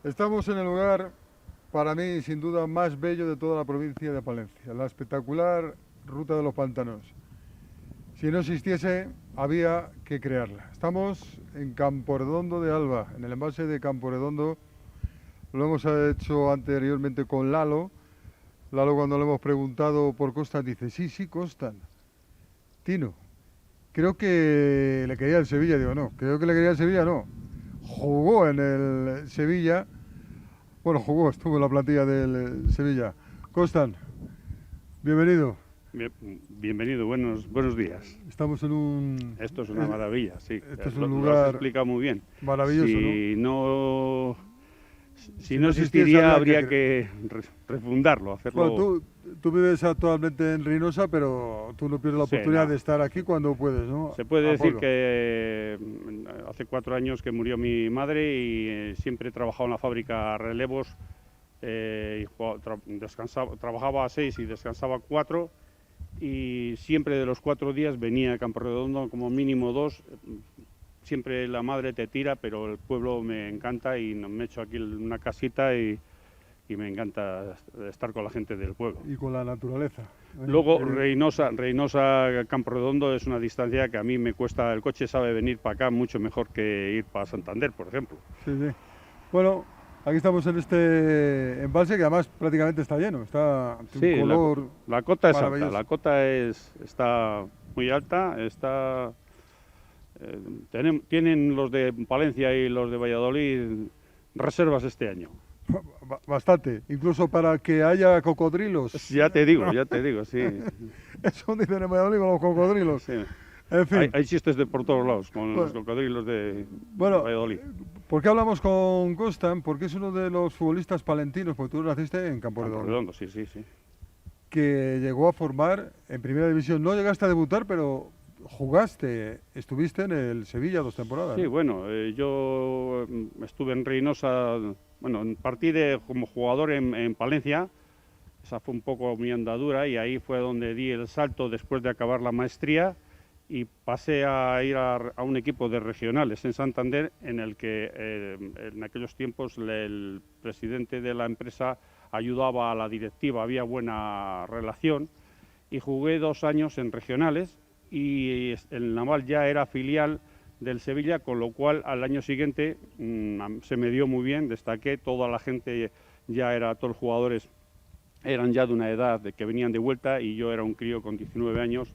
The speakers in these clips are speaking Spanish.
Estamos en el lugar, para mí, sin duda, más bello de toda la provincia de Palencia, la espectacular Ruta de los Pantanos. Si no existiese, había que crearla. Estamos en Camporredondo de Alba, en el embalse de Camporredondo. Lo hemos hecho anteriormente con Lalo. Lalo, cuando le hemos preguntado por Constant, dice, sí, sí, Constant. Tino, creo que le quería el Sevilla. Digo, no, creo que le quería el Sevilla, no. Jugó en el Sevilla. Bueno, jugó, estuvo en la plantilla del Sevilla. Constant, bienvenido. Bienvenido, buenos días. Estamos en un... Esto es una maravilla, sí. Este es un Lo has lugar explicado muy bien. maravilloso, Si no existiría, habría que refundarlo, hacerlo. Bueno, tú vives actualmente en Reynosa, pero tú no pierdes la oportunidad de estar aquí cuando puedes, ¿no? Se puede decir que hace 4 años que murió mi madre y siempre he trabajado en la fábrica relevos. Trabajaba 6 y descansaba 4. Y siempre de los 4 días venía a Camporredondo como mínimo 2. Siempre la madre te tira, pero el pueblo me encanta y me he hecho aquí una casita y me encanta estar con la gente del pueblo. Y con la naturaleza. Luego Reynosa, Camporredondo es una distancia que a mí me cuesta, el coche sabe venir para acá mucho mejor que ir para Santander, por ejemplo. Sí, sí. Bueno, aquí estamos en este embalse que además prácticamente está lleno, está sí, un color la cota es alta, la cota está muy alta, tienen los de Palencia y los de Valladolid reservas este año. Bastante, incluso para que haya cocodrilos. Ya te digo, sí. Eso dicen en Valladolid con los cocodrilos. Sí. En fin. Hay chistes por todos lados con los cocodrilos de Valladolid. ¿Por qué hablamos con Constant? Porque es uno de los futbolistas palentinos, porque tú naciste en Camporredondo. Sí. Que llegó a formar en Primera División. No llegaste a debutar, pero jugaste, estuviste en el Sevilla 2 temporadas. Sí, bueno, yo estuve en Reynosa, partí como jugador en Palencia. Esa fue un poco mi andadura y ahí fue donde di el salto después de acabar la maestría. Y pasé a ir a un equipo de regionales en Santander, en el que en aquellos tiempos el presidente de la empresa ayudaba a la directiva, había buena relación, y jugué 2 años en regionales y el Naval ya era filial del Sevilla, con lo cual al año siguiente se me dio muy bien, destaqué, toda la gente todos los jugadores eran ya de una edad de que venían de vuelta y yo era un crío con 19 años.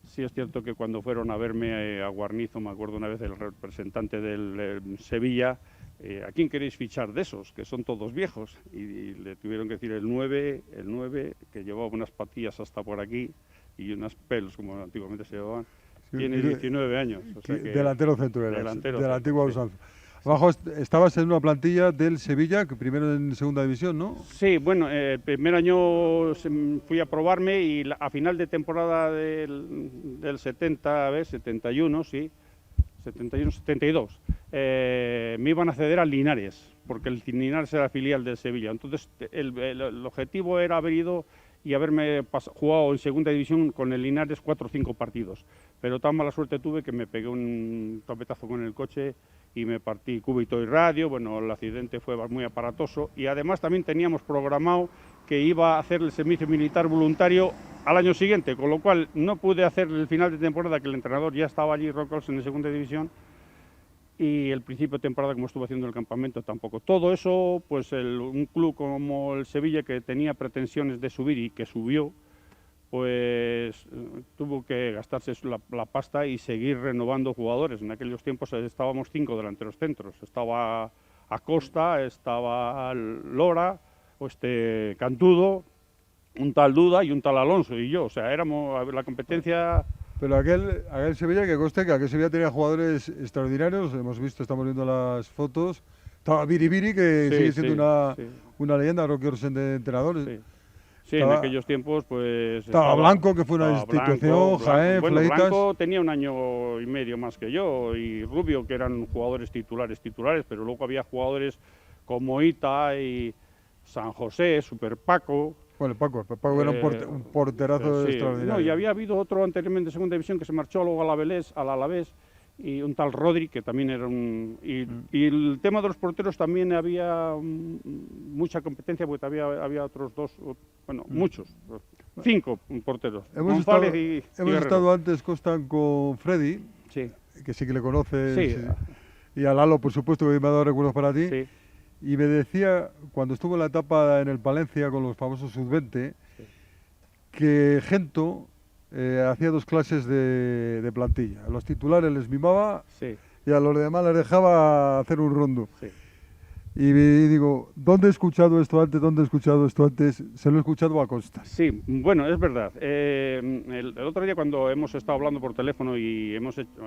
Sí, es cierto que cuando fueron a verme a Guarnizo, me acuerdo una vez el representante del Sevilla, ¿a quién queréis fichar de esos? Que son todos viejos. Y le tuvieron que decir el 9, que llevaba unas patillas hasta por aquí y unos pelos, como antiguamente se llevaban. Tiene 19 años. O sea que delantero centro era, delantero de la antigua usanza. Abajo estabas en una plantilla del Sevilla, que primero en segunda división, ¿no? Sí, bueno, el primer año fui a probarme y a final de temporada del 71, sí, 71, 72, me iban a ceder al Linares, porque el Linares era filial del Sevilla. Entonces el objetivo era haber ido y haberme jugado en segunda división con el Linares 4 o 5 partidos. Pero tan mala suerte tuve que me pegué un topetazo con el coche y me partí cúbito y radio. Bueno, el accidente fue muy aparatoso y además también teníamos programado que iba a hacer el servicio militar voluntario al año siguiente, con lo cual no pude hacer el final de temporada, que el entrenador ya estaba allí, Rockals, en la segunda división, y el principio de temporada, como estuve haciendo el campamento, tampoco. Todo eso, pues un club como el Sevilla, que tenía pretensiones de subir y que subió, pues tuvo que gastarse la pasta y seguir renovando jugadores. En aquellos tiempos estábamos 5 delanteros centros. Estaba Acosta, estaba Lora, Cantudo, un tal Duda y un tal Alonso y yo. O sea, éramos la competencia. Pero aquel Sevilla, que conste que aquel Sevilla tenía jugadores extraordinarios. Hemos visto, estamos viendo las fotos. Estaba Biribiri, que sigue siendo una leyenda, Roque Orsen de entrenador. Sí, en aquellos tiempos pues... Estaba Blanco, que fue una institución, Jaén, bueno, Fleitas. Blanco tenía 1 año y medio más que yo, y Rubio, que eran jugadores titulares, pero luego había jugadores como Ita y San José, Super Paco. Bueno, Paco era un porterazo extraordinario. No, y había habido otro anteriormente en segunda división que se marchó luego al Alavés, y un tal Rodri, que también era un... Y el tema de los porteros también había mucha competencia, porque había otros dos, bueno, muchos, 5 porteros. Hemos estado antes, Costan, con Freddy, sí, que sí que le conoces, sí. Y a Lalo, por supuesto, que me ha dado recuerdos para ti. Sí. Y me decía, cuando estuvo en la etapa en el Palencia con los famosos sub-20, sí, que Gento hacía 2 clases de plantilla. A los titulares les mimaba, sí, y a los demás les dejaba hacer un rondo. Sí. Y digo, ¿dónde he escuchado esto antes? ¿Dónde he escuchado esto antes? Se lo he escuchado a Costa. Sí, bueno, es verdad. El otro día, cuando hemos estado hablando por teléfono y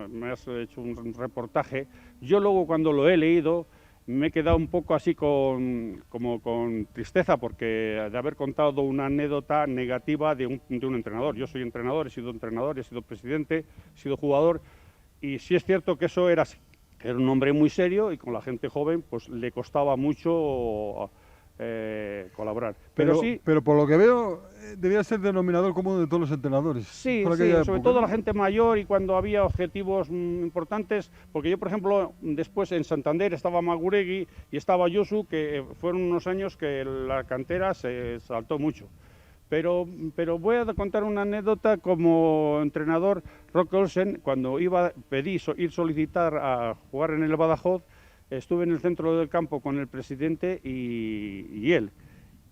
me has hecho un reportaje, yo luego, cuando lo he leído, me he quedado un poco así con tristeza, porque de haber contado una anécdota negativa de un entrenador. Yo soy entrenador, he sido presidente, he sido jugador, y sí es cierto que eso era así. Era un hombre muy serio, y con la gente joven pues le costaba mucho colaborar. Pero por lo que veo, debía ser denominador común de todos los entrenadores. Sí, sobre todo la gente mayor, y cuando había objetivos importantes, porque yo, por ejemplo, después en Santander estaba Maguregui y estaba Josu, que fueron unos años que la cantera se saltó mucho. Pero voy a contar una anécdota como entrenador. Roque Olsen, cuando pedí solicitar a jugar en el Badajoz, estuve en el centro del campo con el presidente y él.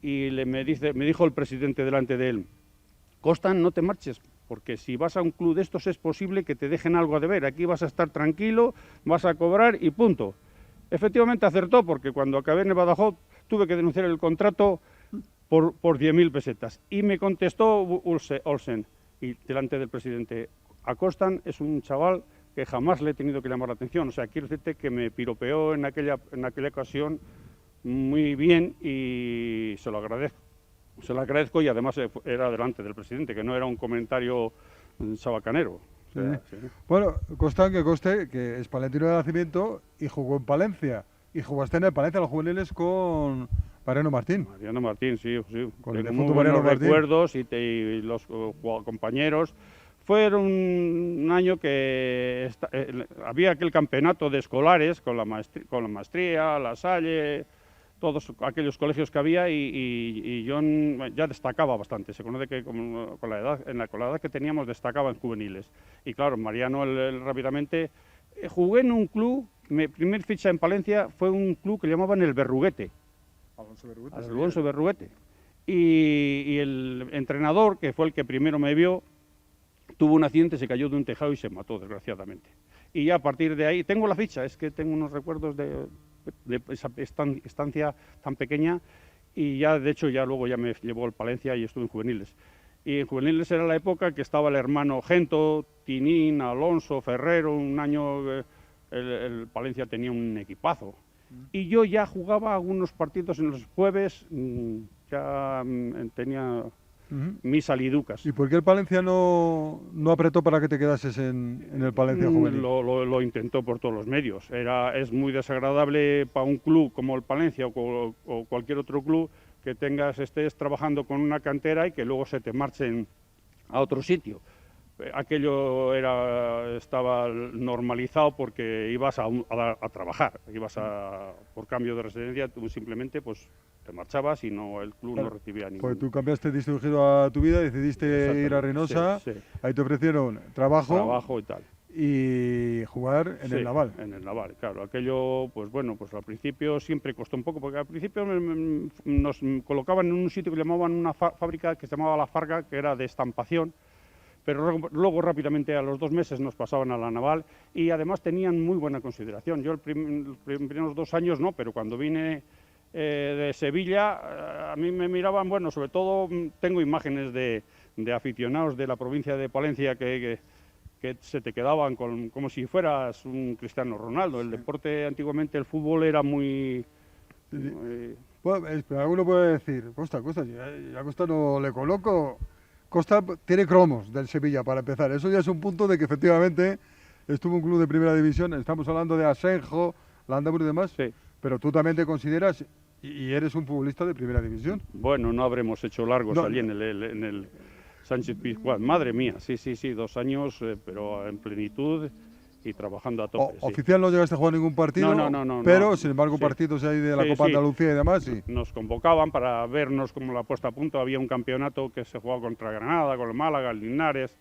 Y me dijo el presidente delante de él: Costan, no te marches, porque si vas a un club de estos es posible que te dejen algo a deber. Aquí vas a estar tranquilo, vas a cobrar y punto. Efectivamente acertó, porque cuando acabé en el Badajoz tuve que denunciar el contrato por 10.000 pesetas. Y me contestó Olsen, y delante del presidente: a Costan es un chaval que jamás le he tenido que llamar la atención. O sea, quiero decirte que me piropeó en aquella ocasión muy bien, y se lo agradezco. Se lo agradezco, y además era delante del presidente, que no era un comentario sabacanero. O sea, sí. Bueno, Costan, que conste que es palentino de nacimiento y jugó en Palencia. Y jugaste en el Palencia los juveniles con Mariano Martín. Mariano Martín, sí. Con el muy buenos recuerdos, y los compañeros. Fue un año que había aquel campeonato de escolares con la maestría, La Salle, todos aquellos colegios que había, y yo ya destacaba bastante. Se conoce que con la edad que teníamos destacaba en juveniles. Y claro, Mariano rápidamente... Jugué en un club, mi primer ficha en Palencia fue un club que llamaban el Berruguete. Alonso Berruguete. Y el entrenador, que fue el que primero me vio, tuvo un accidente, se cayó de un tejado y se mató, desgraciadamente. Y ya a partir de ahí, tengo la ficha, es que tengo unos recuerdos de esa estancia tan pequeña, y ya, de hecho, luego me llevó al Palencia y estuve en juveniles. Y en juveniles era la época que estaba el hermano Gento, Tinín, Alonso, Ferrero. Un año el Palencia tenía un equipazo. Y yo ya jugaba algunos partidos en los jueves, ya tenía mis saliducas. ¿Y por qué el Palencia no apretó para que te quedases en el Palencia juvenil? Lo intentó por todos los medios. Es muy desagradable para un club como el Palencia o cualquier otro club que estés trabajando con una cantera y que luego se te marchen a otro sitio. Aquello estaba normalizado porque ibas a trabajar, por cambio de residencia, tú simplemente pues te marchabas y el club no recibía ningún... Pues tú cambiaste de giro a tu vida, decidiste ir a Reynosa, sí. Ahí te ofrecieron trabajo y tal. Y jugar en el Naval. En el Naval, claro. Aquello, pues bueno, pues al principio siempre costó un poco, porque al principio nos colocaban en un sitio que llamaban una fábrica que se llamaba La Farga, que era de estampación, pero luego rápidamente a los 2 meses nos pasaban a la Naval, y además tenían muy buena consideración. Yo los primeros 2 años no, pero cuando vine de Sevilla, a mí me miraban, bueno, sobre todo tengo imágenes de aficionados de la provincia de Palencia que se te quedaban como si fueras un Cristiano Ronaldo. El deporte antiguamente, el fútbol, era muy... Bueno, pero alguno puede decir, Costa, ya a Costa no le coloco. Costa tiene cromos del Sevilla, para empezar. Eso ya es un punto de que efectivamente estuvo un club de primera división. Estamos hablando de Asenjo, Landabur y demás. Sí. Pero tú también te consideras y eres un futbolista de primera división. Bueno, no habremos hecho largos allí en el Sánchez Pizjuán. Madre mía, sí, 2 años, pero en plenitud, y trabajando a tope. Sí. Oficial no llegaste a jugar ningún partido, pero sin embargo partidos ahí de la Copa Andalucía y demás, sí. Nos convocaban para vernos como la puesta a punto. Había un campeonato que se jugaba contra Granada, con el Málaga, el Linares,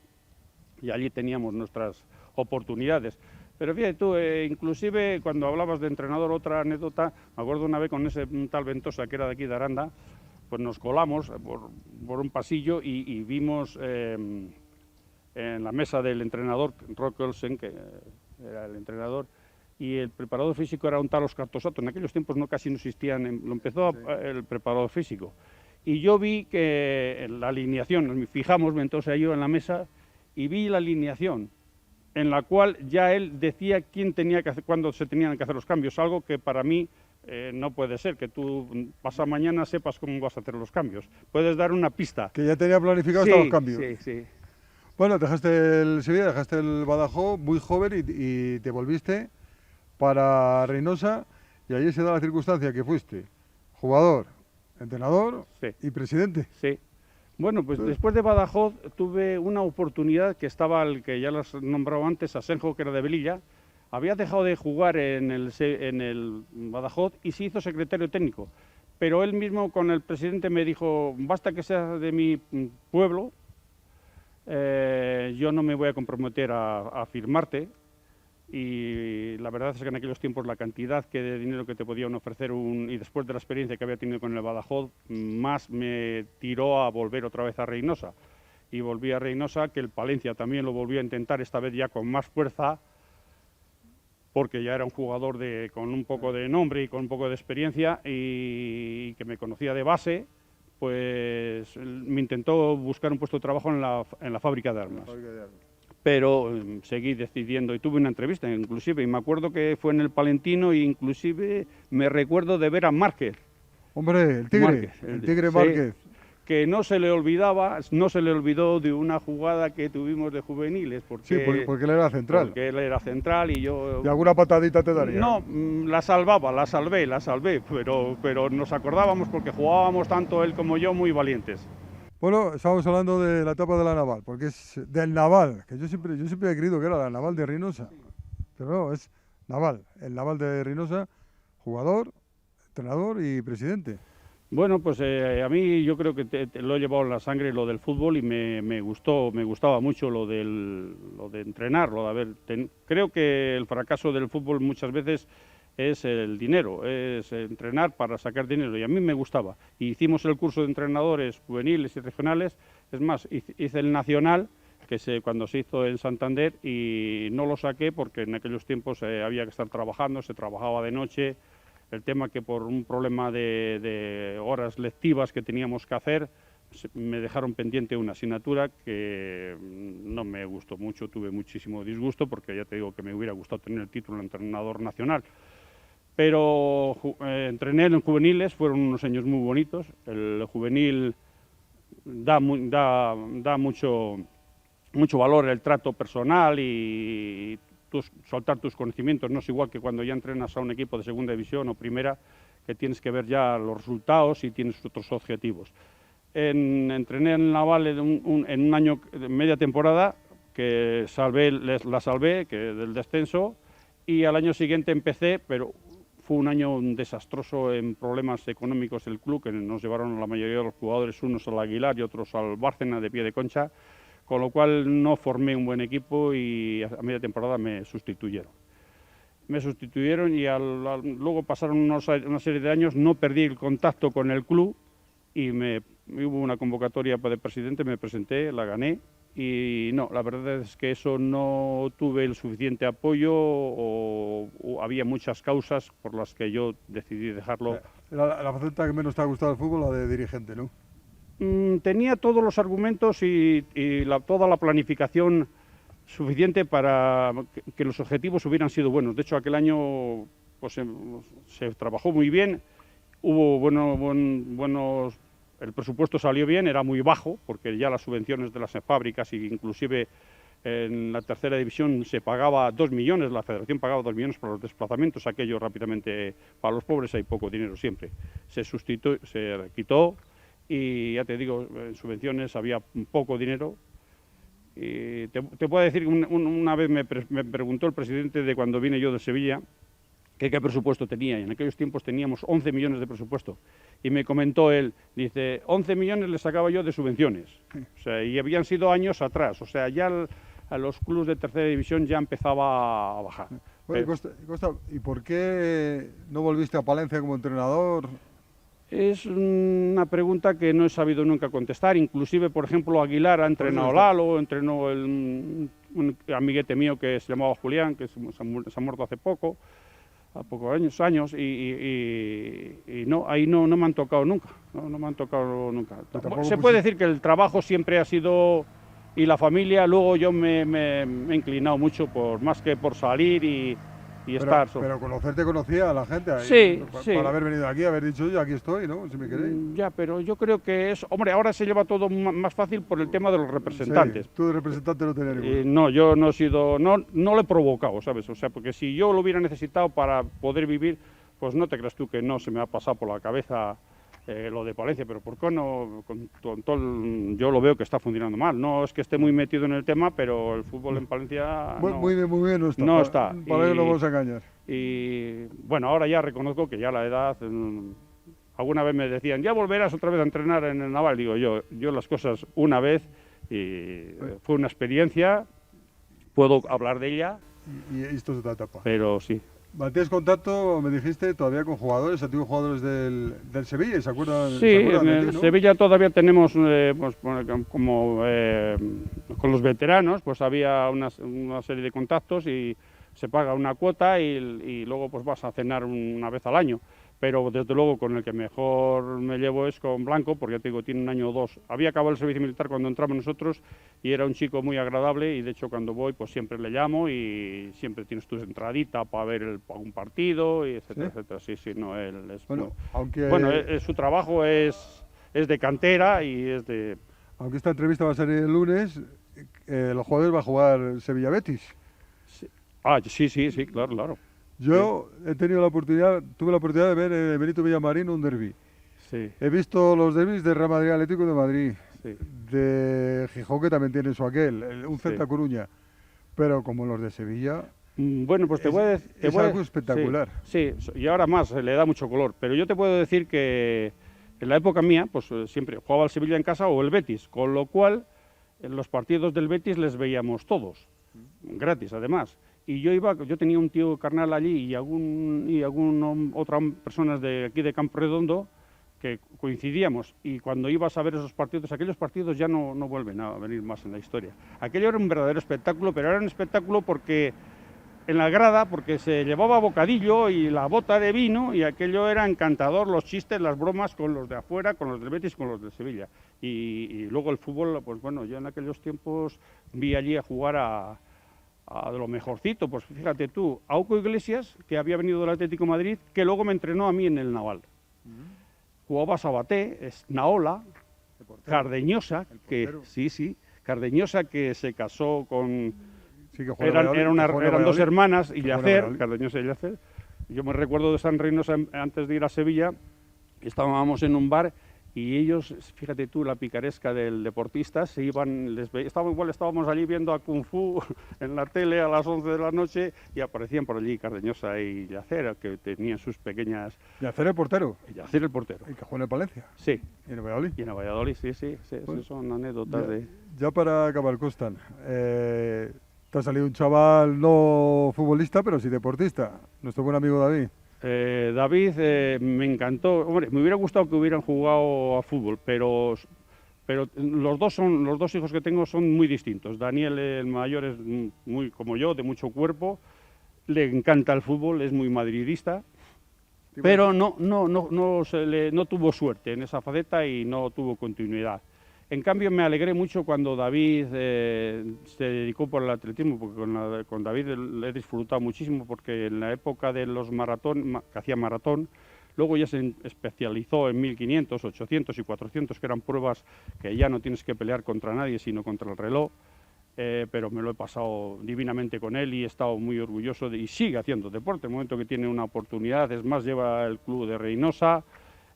y allí teníamos nuestras oportunidades. Pero fíjate tú, inclusive cuando hablabas de entrenador, otra anécdota, me acuerdo una vez con ese tal Ventosa que era de aquí de Aranda, pues nos colamos por un pasillo y vimos en la mesa del entrenador, Roque Olsen, que era el entrenador, y el preparador físico era un tal Oscar Tosato. En aquellos tiempos casi no existían, lo empezó el preparador físico. Y yo vi que la alineación, fijamos entonces yo en la mesa y vi la alineación en la cual ya él decía quién tenía que hacer, cuándo se tenían que hacer los cambios, algo que para mí no puede ser, que tú pasado mañana sepas cómo vas a hacer los cambios. Puedes dar una pista. Que ya tenía planificados todos los cambios. Sí, sí. Bueno, dejaste el Sevilla, dejaste el Badajoz muy joven y te volviste para Reynosa, y allí se da la circunstancia que fuiste jugador, entrenador y presidente. Sí. Bueno, pues después de Badajoz tuve una oportunidad que estaba, el que ya las nombrado antes, Asenjo, que era de Velilla. Había dejado de jugar en el Badajoz y se hizo secretario técnico. Pero él mismo con el presidente me dijo, basta que seas de mi pueblo, yo no me voy a comprometer a firmarte. Y la verdad es que en aquellos tiempos la cantidad de dinero que te podían ofrecer y después de la experiencia que había tenido con el Badajoz, más me tiró a volver otra vez a Reynosa. Y volví a Reynosa, que el Palencia también lo volvió a intentar, esta vez ya con más fuerza, porque ya era un jugador con un poco de nombre y con un poco de experiencia y que me conocía de base, pues me intentó buscar un puesto de trabajo en la fábrica de armas. Pero seguí decidiendo y tuve una entrevista inclusive, y me acuerdo que fue en el Palentino, y inclusive me recuerdo de ver a Márquez. Hombre, el Tigre Márquez. Que no se le olvidó de una jugada que tuvimos de juveniles. Porque él era central. Porque él era central y yo... ¿Y alguna patadita te daría? No, la salvé, pero nos acordábamos porque jugábamos tanto él como yo muy valientes. Bueno, estábamos hablando de la etapa de la Naval, porque es del Naval, que yo siempre he creído que era la Naval de Reynosa, pero no, es Naval, el Naval de Reynosa, jugador, entrenador y presidente. Bueno, pues a mí yo creo que lo he llevado en la sangre lo del fútbol, y me gustaba mucho lo de entrenar, creo que el fracaso del fútbol muchas veces es el dinero, es entrenar para sacar dinero, y a mí me gustaba. Hicimos el curso de entrenadores juveniles y regionales, es más, hice el nacional, cuando se hizo en Santander, y no lo saqué porque en aquellos tiempos había que estar trabajando, se trabajaba de noche, el tema que por un problema de horas lectivas que teníamos que hacer, me dejaron pendiente una asignatura que no me gustó mucho, tuve muchísimo disgusto, porque ya te digo que me hubiera gustado tener el título de entrenador nacional. Pero entrené en juveniles, fueron unos años muy bonitos. El juvenil da mucho valor el trato personal y soltar tus conocimientos. No es igual que cuando ya entrenas a un equipo de segunda división o primera, que tienes que ver ya los resultados y tienes otros objetivos. Entrené en Naval en un año, media temporada, que la salvé del descenso, y al año siguiente empecé, pero fue un año desastroso en problemas económicos del club, que nos llevaron la mayoría de los jugadores, unos al Aguilar y otros al Bárcena de Pie de Concha, con lo cual no formé un buen equipo y a media temporada me sustituyeron. Y luego pasaron una serie de años, no perdí el contacto con el club y hubo una convocatoria de presidente, me presenté, la gané. Y no, la verdad es que eso no tuve el suficiente apoyo o había muchas causas por las que yo decidí dejarlo. La faceta que menos te ha gustado del fútbol, la de dirigente, ¿no? Tenía todos los argumentos y toda la planificación suficiente para que los objetivos hubieran sido buenos. De hecho, aquel año pues, se trabajó muy bien, hubo buenos... El presupuesto salió bien, era muy bajo, porque ya las subvenciones de las fábricas, e inclusive en la tercera división se pagaba 2 millones, la federación pagaba 2 millones por los desplazamientos, aquello rápidamente, para los pobres hay poco dinero siempre. Se quitó y ya te digo, en subvenciones había poco dinero, Y te puedo decir que una vez me preguntó el presidente de cuando vine yo de Sevilla que qué presupuesto tenía, y en aquellos tiempos teníamos 11 millones de presupuesto. Y me comentó él, dice, 11 millones le sacaba yo de subvenciones. O sea, y habían sido años atrás, o sea, ya a los clubes de tercera división ya empezaba a bajar. Bueno, Costa, ¿y por qué no volviste a Palencia como entrenador? Es una pregunta que no he sabido nunca contestar. Inclusive, por ejemplo, Aguilar ha entrenado Lalo, entrenó un amiguete mío que se llamaba Julián, que se ha muerto hace poco, a pocos años, y no, ahí no me han tocado nunca. No me han tocado nunca. Se puede decir que el trabajo siempre ha sido, y la familia, luego yo me he inclinado mucho más que por salir y estar. Pero conocerte conocía a la gente. Sí, sí. Para haber venido aquí, haber dicho, oye, aquí estoy, ¿no? Si me queréis. Ya, pero yo creo que es... Hombre, ahora se lleva todo más fácil por el tema de los representantes. Sí, tú de representante no tenías ninguno. No, yo no he sido... No lo he provocado, ¿sabes? O sea, porque si yo lo hubiera necesitado para poder vivir, pues no te creas tú que no se me ha pasado por la cabeza lo de Palencia, pero ¿por qué no? Yo lo veo que está funcionando mal. No es que esté muy metido en el tema, pero el fútbol en Palencia Muy bien no está. No está. Para que no vamos a engañar. Y bueno, ahora ya reconozco que ya la edad... Alguna vez me decían, ya volverás otra vez a entrenar en el Naval. Digo, yo las cosas una vez, y fue una experiencia, puedo hablar de ella. Y esto es otra etapa. Pero sí. ¿Mantienes contacto, me dijiste, todavía con jugadores, antiguos jugadores del Sevilla? ¿Se acuerdan? Sí, ¿se acuerdan en de el ti, no? Sevilla todavía tenemos, pues, como con los veteranos, pues había una serie de contactos y se paga una cuota y luego pues vas a cenar una vez al año. Pero desde luego con el que mejor me llevo es con Blanco, porque ya te digo, tiene un año o dos. Había acabado el servicio militar cuando entramos nosotros y era un chico muy agradable, y de hecho cuando voy pues siempre le llamo y siempre tienes tu entradita para ver algún partido, y etcétera, ¿Sí? etcétera. Sí, no, él es Bueno, aunque... bueno, su trabajo es de cantera y es de... Aunque esta entrevista va a ser el lunes, los jueves va a jugar Sevilla-Betis. Sí. Sí, claro. Yo tuve la oportunidad de ver en Benito Villamarín un derbi. Sí. He visto los derbis de Real Madrid, Atlético de Madrid, Sí. de Gijón, que también tiene su un Celta Coruña, pero como los de Sevilla... Bueno, pues te voy a decir... Es algo espectacular. Sí, y ahora más, le da mucho color. Pero yo te puedo decir que en la época mía, pues siempre jugaba el Sevilla en casa o el Betis, con lo cual en los partidos del Betis les veíamos todos, gratis además. Y yo tenía un tío carnal allí y otras personas de aquí de Campo Redondo que coincidíamos, y cuando ibas a ver esos partidos, aquellos partidos ya no vuelven a venir más en la historia. Aquello era un verdadero espectáculo, pero era un espectáculo porque en la grada, porque se llevaba bocadillo y la bota de vino, y aquello era encantador, los chistes, las bromas con los de afuera, con los del Betis, con los de Sevilla. Y luego el fútbol, pues bueno, yo en aquellos tiempos vi allí a jugar a de lo mejorcito, pues fíjate tú, Auco Iglesias, que había venido del Atlético de Madrid, que luego me entrenó a mí en el Naval. Jugaba Sabaté, Naola, Cardeñosa, Cardeñosa, que se casó con... Sí, que eran dos hermanas, Illacer, Cardeñosa y Illacer. Yo me recuerdo de San Reynosa, antes de ir a Sevilla, estábamos en un bar y ellos, fíjate tú, la picaresca del deportista, estábamos allí viendo a Kung Fu en la tele a las 11 de la noche y aparecían por allí Cardeñosa y Illacer, que tenían sus pequeñas... ¿Illacer el portero? Illacer el portero. ¿Y que juega en Palencia? Sí. ¿Y en Valladolid? Y en Valladolid, sí. Bueno, son anécdotas de... Ya para acabar, Costan, te ha salido un chaval no futbolista, pero sí deportista, nuestro buen amigo David. David me encantó. Hombre, me hubiera gustado que hubieran jugado a fútbol, pero los dos hijos que tengo son muy distintos. Daniel, el mayor, es muy como yo, de mucho cuerpo, le encanta el fútbol, es muy madridista, pero no tuvo suerte en esa faceta y no tuvo continuidad. En cambio, me alegré mucho cuando David se dedicó por el atletismo, porque con David le he disfrutado muchísimo, porque en la época de los maratón, que hacía maratón, luego ya se especializó en 1500, 800 y 400, que eran pruebas que ya no tienes que pelear contra nadie, sino contra el reloj. Pero me lo he pasado divinamente con él y he estado muy orgulloso y sigue haciendo deporte. En el momento que tiene una oportunidad, es más, lleva el club de Reynosa.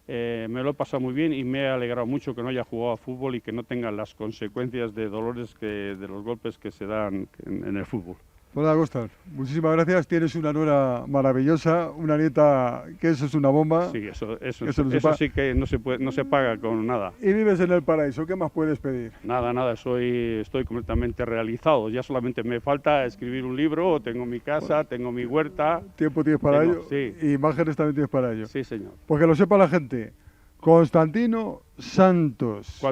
me lo he pasado muy bien y me he alegrado mucho que no haya jugado a fútbol y que no tenga las consecuencias de dolores de los golpes que se dan en el fútbol. Pues Agustín, muchísimas gracias. Tienes una nuera maravillosa, una nieta que eso es una bomba. Sí, eso sí que no se paga con nada. Y vives en el paraíso, ¿qué más puedes pedir? Nada, estoy completamente realizado. Ya solamente me falta escribir un libro, tengo mi casa, tengo mi huerta. Tiempo tienes para ello, sí. Y imágenes también tienes para ello. Sí, señor. Pues que lo sepa la gente, Constantino Santos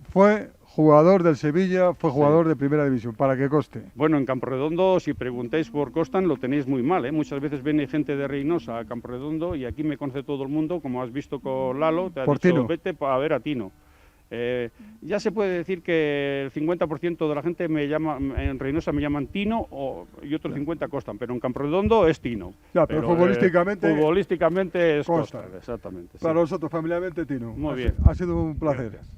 fue jugador del Sevilla, fue jugador de Primera División, para que conste. Bueno, en Camporredondo, si preguntáis por Costan, lo tenéis muy mal, ¿eh? Muchas veces viene gente de Reynosa a Camporredondo y aquí me conoce todo el mundo, como has visto con Lalo, te ha dicho, Tino. Vete a ver a Tino. Ya se puede decir que el 50% de la gente en Reynosa me llaman Tino y otros 50 Costan, pero en Camporredondo es Tino. Ya, pero futbolísticamente es Costan, exactamente. Para nosotros, familiarmente, Tino. Muy bien. Ha sido un placer. Gracias.